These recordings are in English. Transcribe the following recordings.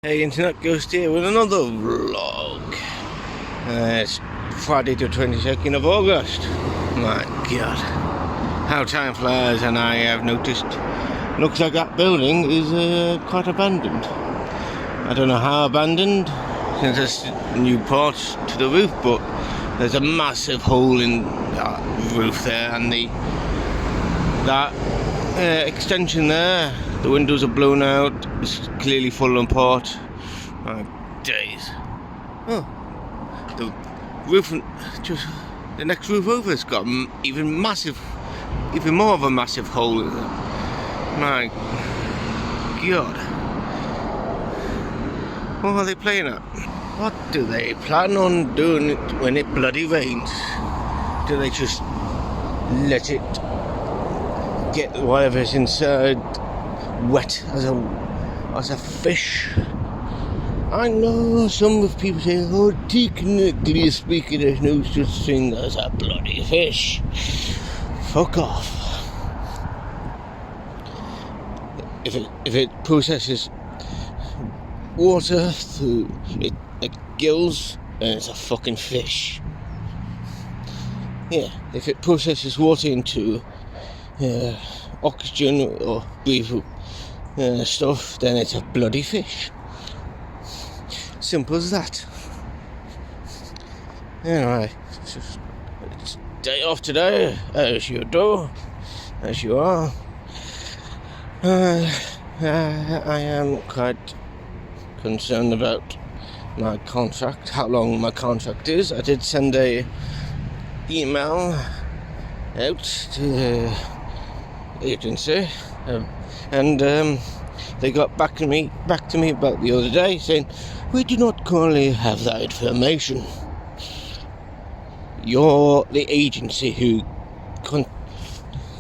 Hey Internet Ghost here with another vlog. It's Friday the 22nd of August. My god, how time flies, and I have noticed looks like that building is quite abandoned. I don't know how abandoned since there's new parts to the roof, but there's a massive hole in that roof there, and that extension there, the windows are blown out. It's clearly fallen apart. My days. Oh, the roof, just the next roof over has got even more of a massive hole in it. My god. What are they playing at? What do they plan on doing when it bloody rains? Do they just let it get whatever's inside wet as a fish? I know some of people say, oh, technically speaking, there's no such thing as a bloody fish. Fuck off. If it processes water through it gills, then it's a fucking fish. Yeah, if it processes water into oxygen or breathable stuff, then it's a bloody fish. Simple as that. Anyway, it's day off today, as you do, as you are. I am quite concerned about my contract, how long my contract is. I did send a email out to the agency, and they got back to me about the other day saying, we do not currently have that information. You're the agency who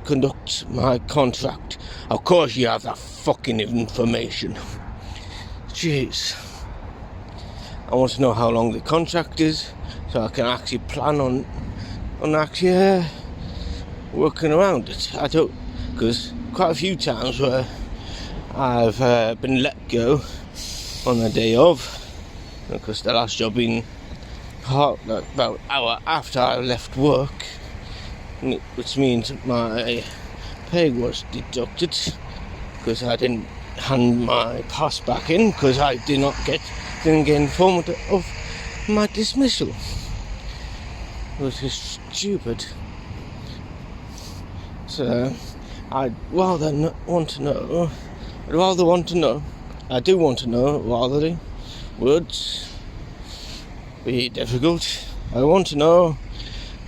conducts my contract. Of course you have that fucking information. Jeez. I want to know how long the contract is, so I can actually plan on actually working around it. I don't, because quite a few times where I've been let go on the day of, because the last job being about an hour after I left work, which means my pay was deducted because I didn't hand my pass back in, because I didn't get informed of my dismissal. It was just stupid. So I do want to know rather than words be difficult. I want to know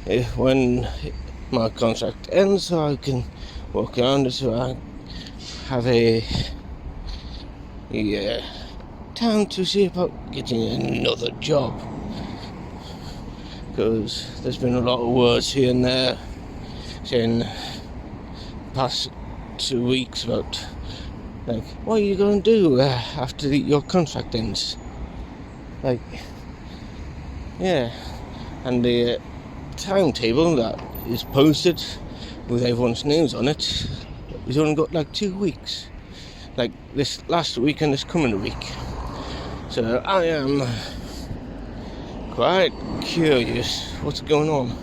if when my contract ends, so I can work around it, so I have a time to see about getting another job. Because there's been a lot of words here and there saying past 2 weeks about, like, what are you going to do after your contract ends? Like, yeah. And the timetable that is posted with everyone's names on it is only got like 2 weeks. Like this last week and this coming week. So I am quite curious what's going on.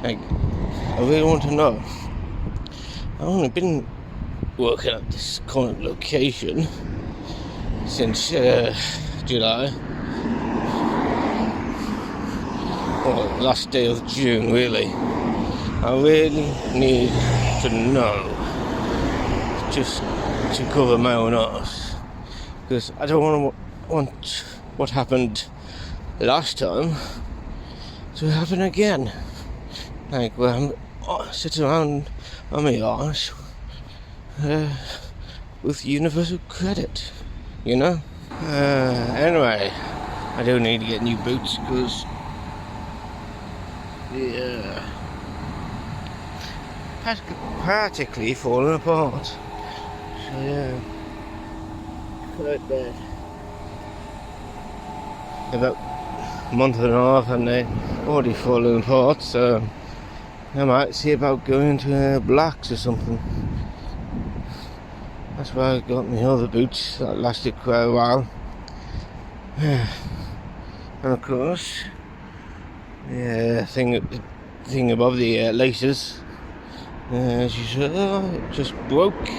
Like, I really want to know. I've only been working at this current location since July, or last day of June really. I really need to know, just to cover my own arse, because I don't want what happened last time to happen again. Like, where I'm sitting around on my arse with universal credit, you know? Anyway, I do need to get new boots, because practically falling apart. So yeah, quite bad. About a month and a half and they already fallen apart, so I might see about going to Blacks or something. That's why I got my other boots that lasted quite a while. And of course, the thing above the laces, as you saw, it just broke.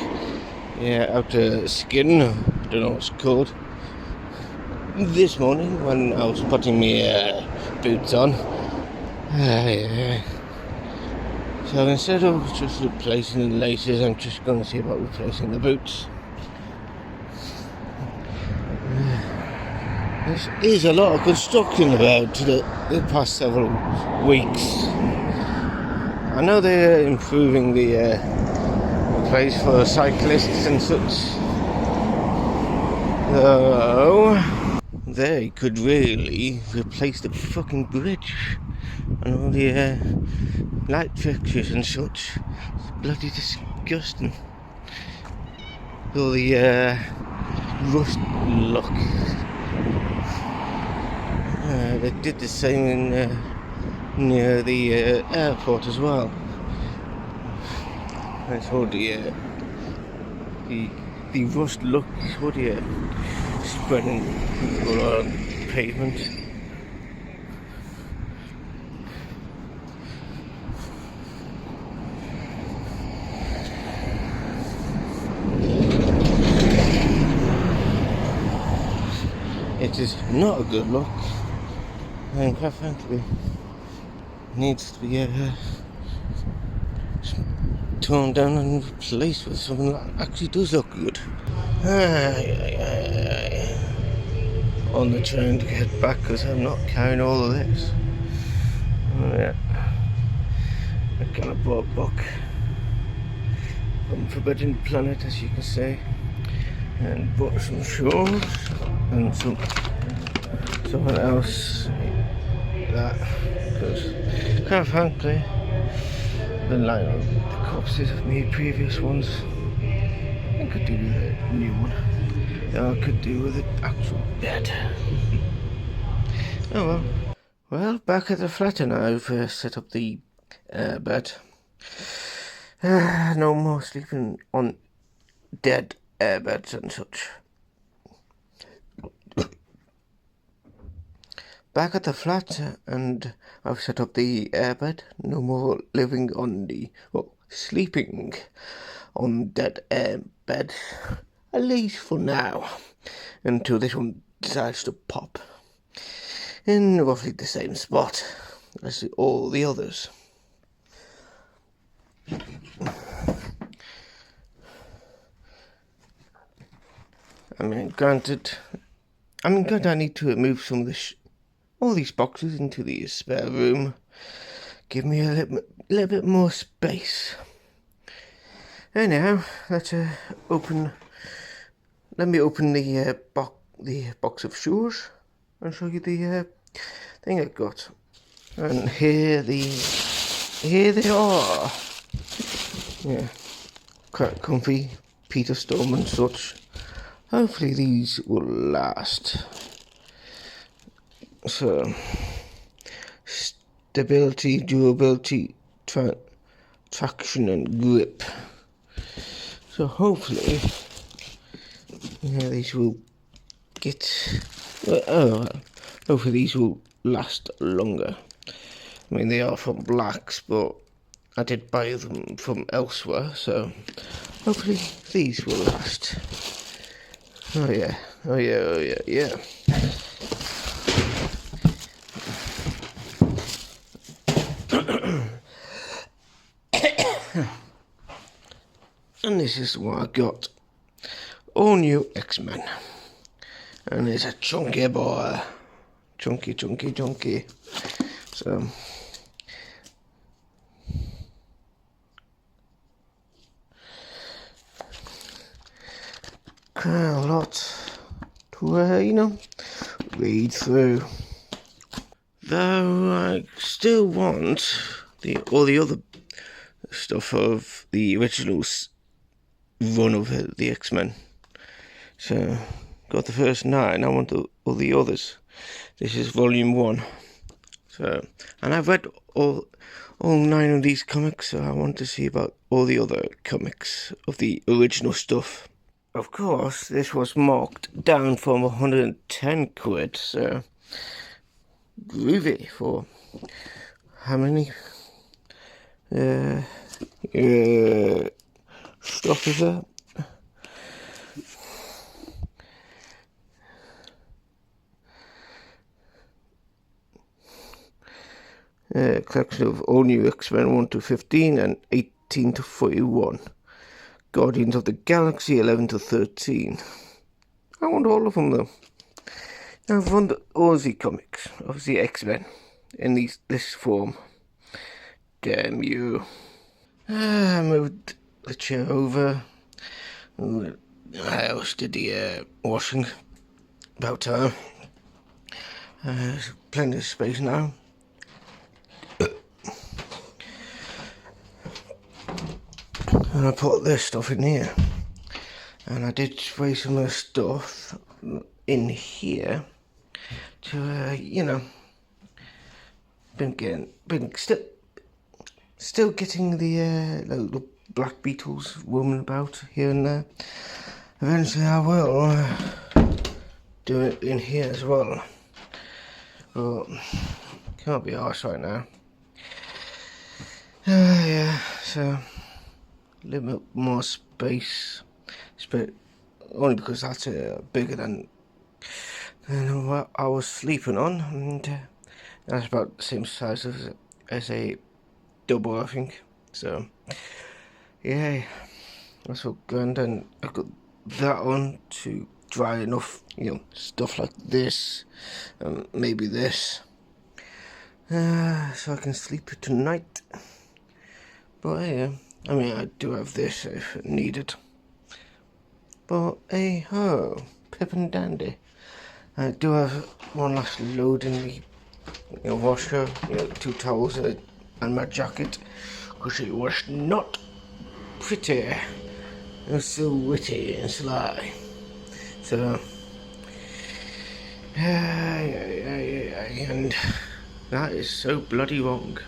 Yeah, out the skin, I don't know what it's called. This morning when I was putting my boots on. Yeah. So instead of just replacing the laces, I'm just going to see about replacing the boots. There is a lot of construction about the past several weeks. I know they're improving the place for cyclists and such. Though they could really replace the fucking bridge and all the light fixtures and such. It's bloody disgusting. All the rust look. They did the same in near the airport as well. I saw the rust look spreading all on the pavement. It is not a good look, and quite frankly, needs to be torn down and replaced with something that actually does look good. On the train to get back because I'm not carrying all of this. Yeah. I kind of bought a book from Forbidden Planet, as you can see, and bought some shoes and something else that, because quite frankly, the line of the corpses of my previous ones, I could do with a new one. I could do with an actual bed. Oh well. Well, back at the flat and I've set up the bed. No more sleeping on dead beds and such. Back at the flat and I've set up the airbed. No more living on sleeping on dead beds. At least for now. Until this one decides to pop. In roughly the same spot as all the others. Granted, I need to move some of all these boxes into the spare room. Give me a little bit more space. Anyhow, let me open the box of shoes and show you the thing I got. And here they are. Yeah, quite comfy, Peter Storm and such. Hopefully these will last. So, stability, durability, traction and grip. So hopefully, these will hopefully these will last longer. I mean, they are from Blacks, but I did buy them from elsewhere, so hopefully these will last. Oh yeah. And this is what I got. All new X-Men. And it's a chunky boy. Chunky. So, quite a lot to, read through. Though I still want all the other stuff of the original run of the X-Men. So, got the first 9, I want all the others. This is volume 1. So, and I've read all 9 of these comics, so I want to see about all the other comics of the original stuff. Of course, this was marked down from $110 10 quid, so groovy for how many stuff is that? Collection of all new X-Men 1 to 15 and 18 to 41. Guardians of the Galaxy 11 to 13. I want all of them though. I've won all the comics of the X-Men in this form. Damn you. I moved the chair over. I also did the washing. About time. There's plenty of space now. And I put this stuff in here. And I did spray some of the stuff in here to, still getting the little black beetles roaming about here and there. Eventually I will do it in here as well. But can't be arsed right now. Yeah, so a little bit more space, only because that's bigger than what I was sleeping on, and that's about the same size as a double, I think. So yeah, that's all good. And I've got that on to dry enough, stuff like this, maybe this, so I can sleep tonight. But yeah, I mean, I do have this if needed. But hey ho, pip and dandy. I do have one last load in the washer, 2 towels and my jacket, because it was not pretty. It was so witty and sly. So, and that is so bloody wrong.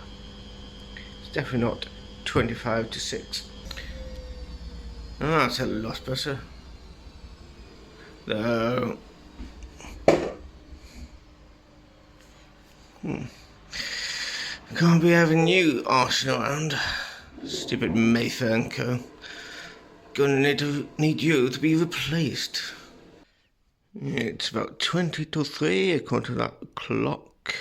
It's definitely not 25 to 6. Oh, that's a lot better. Though. Can't be having you arsing around. Stupid Mayfair and Co. Gonna need you to be replaced. It's about 20 to 3 according to that clock.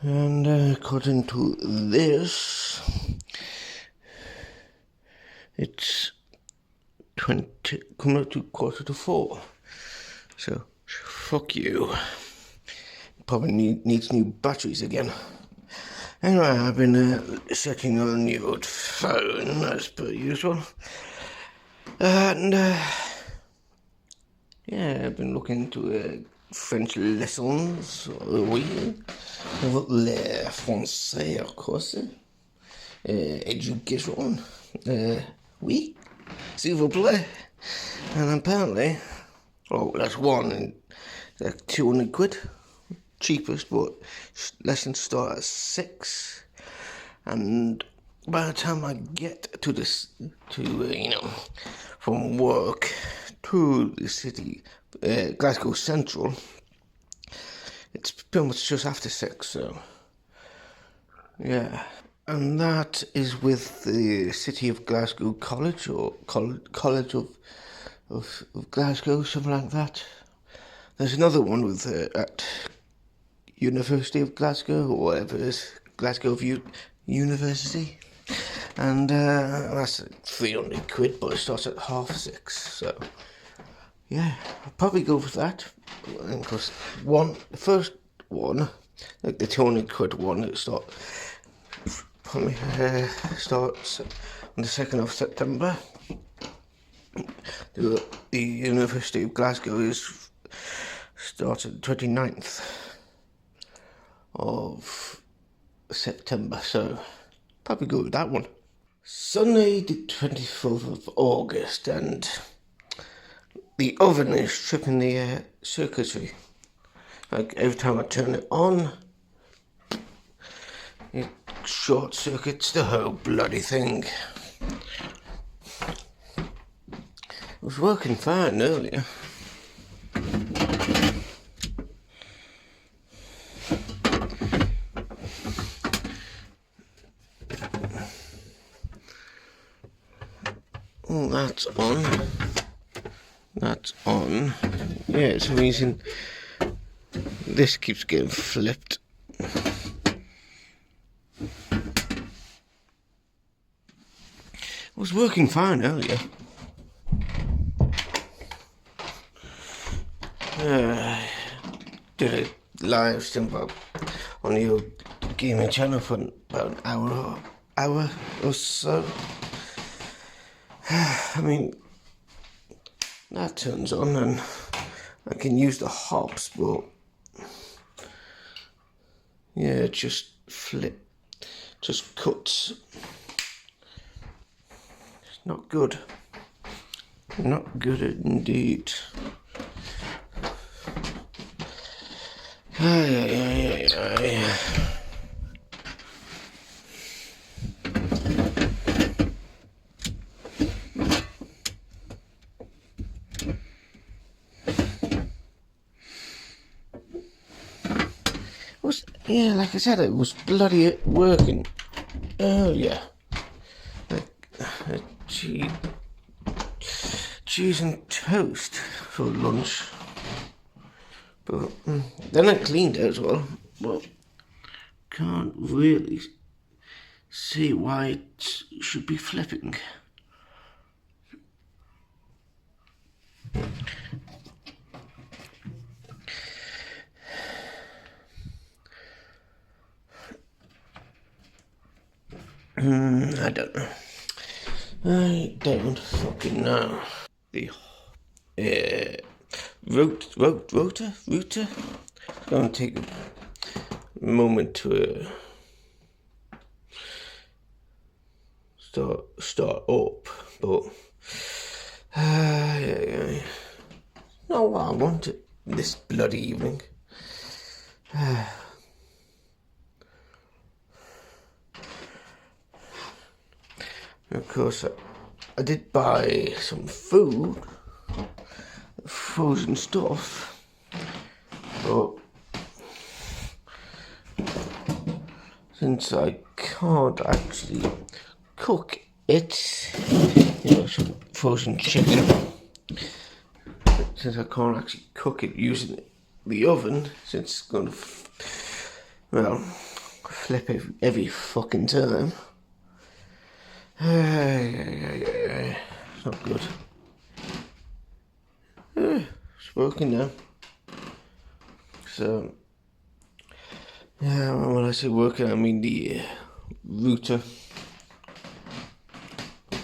And according to this, it's 20 coming up to 3:45. So fuck you. Probably needs new batteries again. Anyway, I've been checking on your phone as per usual. And yeah, I've been looking into French lessons. Oui. Le français, of course. Education. Oui. S'il vous plaît. And apparently, that's one, like 200 quid. Cheapest, but lessons start at 6. And by the time I get to this, from work to the city, Glasgow Central, it's pretty much just after 6, so yeah. And that is with the City of Glasgow College, or College of Glasgow, something like that. There's another one with at University of Glasgow, or whatever it is, Glasgow University. And that's 300 quid, but it starts at 6:30, so yeah, I'll probably go for that. Because the first one, like the 200 quid one, it starts on the 2nd of September. The University of Glasgow starts at the 29th of September, so probably go with that one. Sunday the 24th of August, and the oven is tripping the circuitry. Like every time I turn it on, it short circuits the whole bloody thing. It was working fine earlier. Oh, that's on. That's on. Yeah, it's amazing. This keeps getting flipped. It was working fine earlier. Did a live stream on the old gaming channel for about an hour or so. I mean, that turns on and I can use the hops, but yeah, just cuts. It's not good. Not good indeed. Ay. Yeah, like I said, it was bloody working earlier. Like cheese and toast for lunch. But then I cleaned it as well. But can't really see why it should be flipping. I don't know. I don't fucking know. The router. Gonna take a moment to start up, but not what I wanted this bloody evening. Of course, I did buy some food, frozen stuff, but since I can't actually cook it, some frozen chicken, since I can't actually cook it using the oven, since it's going to, flip every fucking time. It's not good. It's working now. So, yeah, when I say working, I mean the router,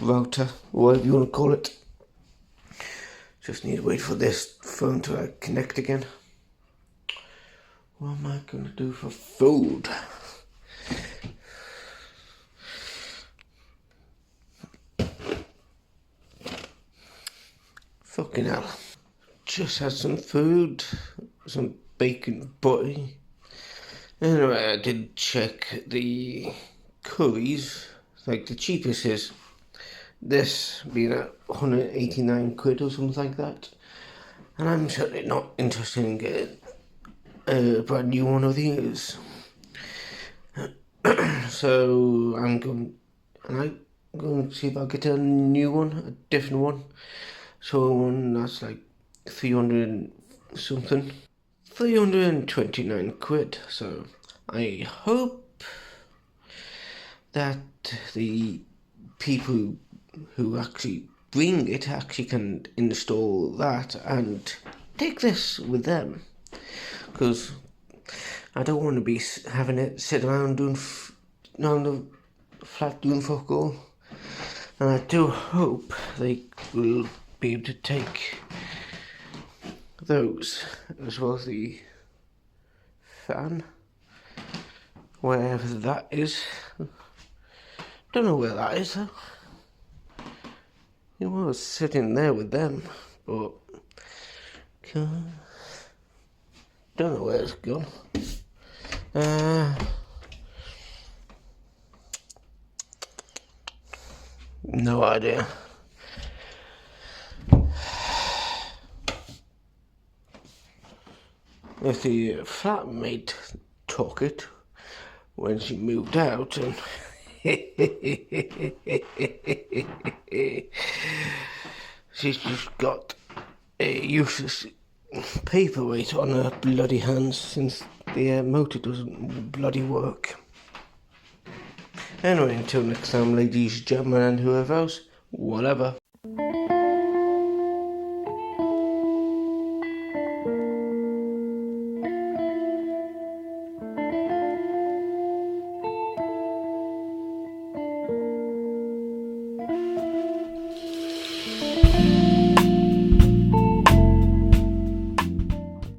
whatever you want to call it. Just need to wait for this phone to connect again. What am I going to do for food? Fucking hell. Just had some food, some bacon butty. Anyway, I did check the curries. Like the cheapest is this being at 189 quid or something like that. And I'm certainly not interested in getting a brand new one of these. So I'm going to see if I get a new one, a different one. So one that's like 300 something. 329 quid. So I hope that the people who actually bring it actually can install that and take this with them. Because I don't want to be having it sit around doing on the flat doing fuck all. And I do hope they will be able to take those as well as the fan, wherever that is. Don't know where that is though. It was sitting there with them, but don't know where it's gone. No idea. If the flatmate took it when she moved out, and She's just got a useless paperweight on her bloody hands since the motor doesn't bloody work. Anyway, until next time, ladies, gentlemen, and whoever else, whatever.